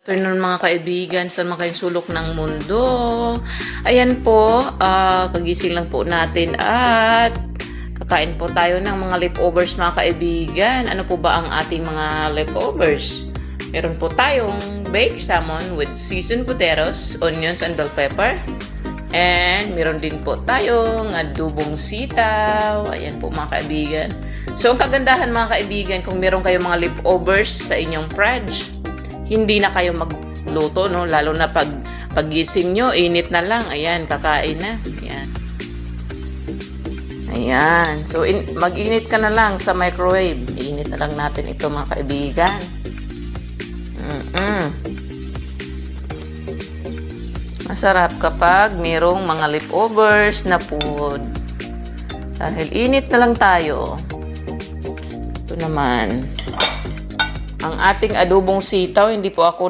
Afternoon mga kaibigan, saan man kayong sulok ng mundo. Ayan po, kagising lang po natin at kakain po tayo ng mga leftovers mga kaibigan. Ano po ba ang ating mga leftovers? Meron po tayong baked salmon with seasoned potatoes, onions and bell pepper. And meron din po tayong adobong sitaw. Ayan po mga kaibigan. So ang kagandahan mga kaibigan, kung meron kayong mga leftovers sa inyong fridge, hindi na kayo magluto, no? Lalo na paggising nyo, init na lang. Ayan, kakain na. Ayan. Ayan. So, mag-init ka na lang sa microwave. Init na lang natin ito, mga kaibigan. Masarap kapag mayroong mga leftovers na food. Dahil init na lang tayo. Ito naman. Ang ating adobong sitaw, hindi po ako